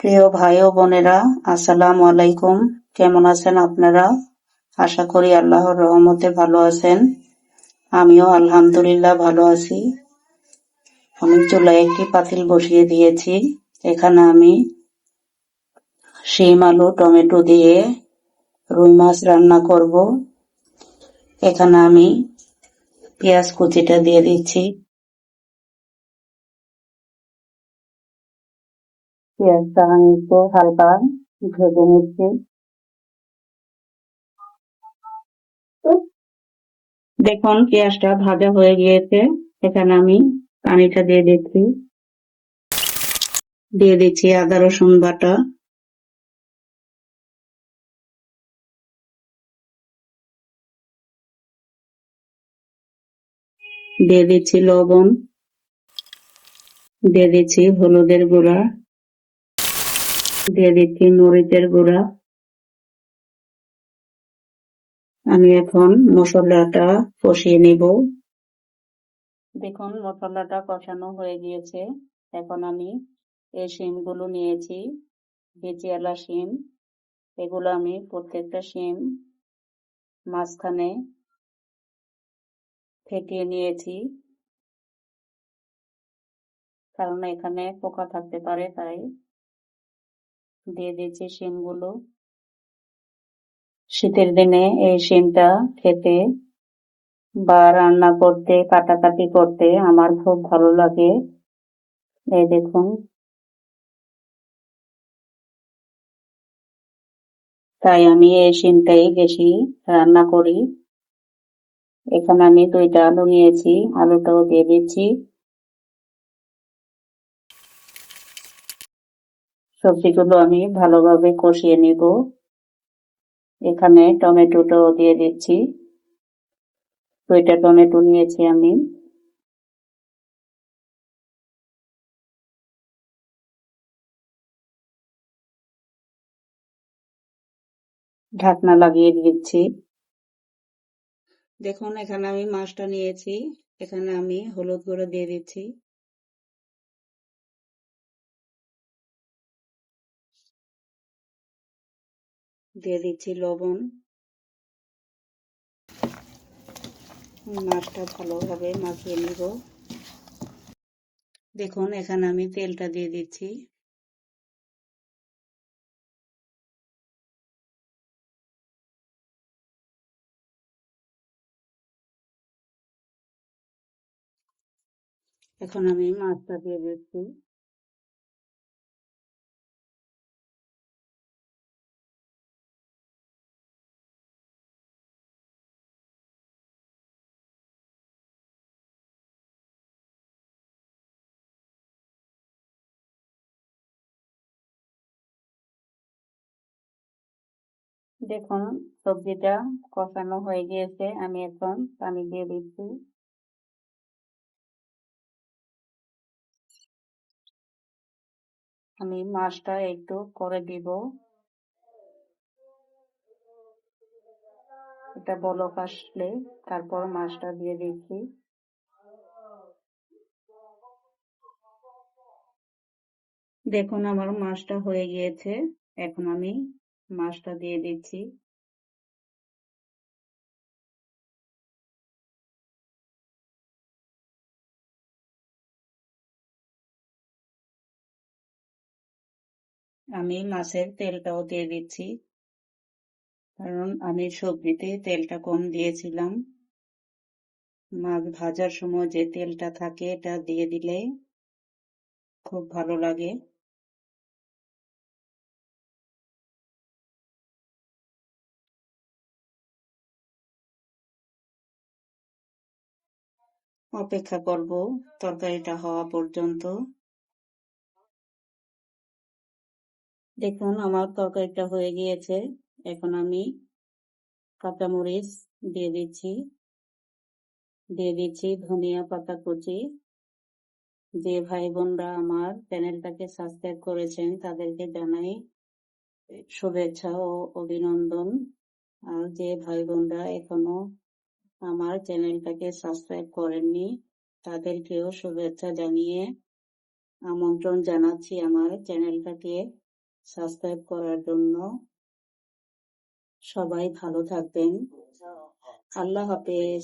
প্রিয় ভাই ও বোনেরা, আসসালামু আলাইকুম। কেমন আছেন আপনারা? আশা করি আল্লাহর রহমতে ভালো আছেন। আমিও আলহামদুলিল্লাহ ভালো আছি। আমি চুলায় একটি পাতিল বসিয়ে দিয়েছি। এখানে আমি শিম, আলু, টমেটো দিয়ে রুই মাছ রান্না করব। এখানে আমি পেঁয়াজ কুচিটা দিয়ে দিচ্ছি। পেঁয়াজটা আমি একটু হালকা ভেজে নিচ্ছি। দেখুন পেঁয়াজটা ভাজা হয়ে গিয়েছে। এখানে আমি পানিটা দিয়ে দিচ্ছি। দিয়ে দিচ্ছি আদা রসুন বাটা। দিয়ে দিচ্ছি লবণ। দিয়ে দিচ্ছি হলুদের গুঁড়া। দিয়ে দিচ্ছি মরিচের গুঁড়া। আমি এখন মশলাটা কষিয়ে নিব। দেখুন মশলাটা কষানো হয়ে গিয়েছে। এখন আমি এই শিমগুলো নিয়েছি, বিচিওয়ালা শিম। এগুলো আমি প্রত্যেকটা শিম মাঝখানে ফেটিয়ে নিয়েছি, কারণ এখানে পোকা থাকতে পারে, তাই দিয়ে দিচ্ছি শিমগুলো। শীতের দিনে এই শিমটা খেতে বা রান্না করতে, কাটাকাটি করতে আমার খুব ভালো লাগে। এই দেখুন, তাই আমি এই শিমটাই বেশি রান্না করি। এখানে আমি 2টা আলু নিয়েছি, আলুটাও দিয়ে দিচ্ছি। সবজিগুলো আমি ভালোভাবে কষিয়ে নিব। এখানে টমেটোটাও দিয়ে দিচ্ছি। 2টা টমেটো নিয়েছি আমি। ঢাকনা লাগিয়ে দিচ্ছি। দেখুন এখানে আমি মাছটা নিয়েছি। এখানে আমি হলুদ গুঁড়ো দিয়ে দিচ্ছি। দিয়ে দিচ্ছি লবণ। মাছটা ভালোভাবে মাখিয়ে নিব। দেখুন এখানে আমি তেলটা দিয়ে দিচ্ছি। এখন আমি মাছটা দিয়ে দিচ্ছি। দেখুন সবজিটা কষানো হয়ে গিয়েছে। আমি এখন পানি দিয়ে দিচ্ছি। আমি মাছটা একটু করে দিব। এটা বলক আসলে তারপর মাছটা দিয়ে দিচ্ছি। দেখুন আমার মাছটা হয়ে গিয়েছে। এখন আমি মাছটা দিয়ে দিচ্ছি। আমি মাছের তেলটাও দিয়ে দিচ্ছি, কারণ আমি সবজিতে তেলটা কম দিয়েছিলাম। মাছ ভাজার সময় যে তেলটা থাকে এটা দিয়ে দিলে খুব ভালো লাগে। অপেক্ষা করব তরকারিটা হওয়া পর্যন্ত। দেখুন আমার তরকারিটা হয়ে গিয়েছে। এখন আমি কাঁচামরিচ দিয়ে দিচ্ছি। দিয়ে দিচ্ছি ধনিয়া পাতা কুচি। যে ভাই বোনরা আমার চ্যানেলটাকে সাবস্ক্রাইব করেছেন তাদেরকে জানাই শুভেচ্ছা ও অভিনন্দন। আর যে ভাই বোনরা এখনো আমার চ্যানেলটাকে সাবস্ক্রাইব করেননি তাদেরকেও শুভেচ্ছা জানিয়ে আমন্ত্রণ জানাচ্ছি আমার চ্যানেলটাকে সাবস্ক্রাইব করার জন্য। সবাই ভালো থাকবেন। আল্লাহ হাফেজ।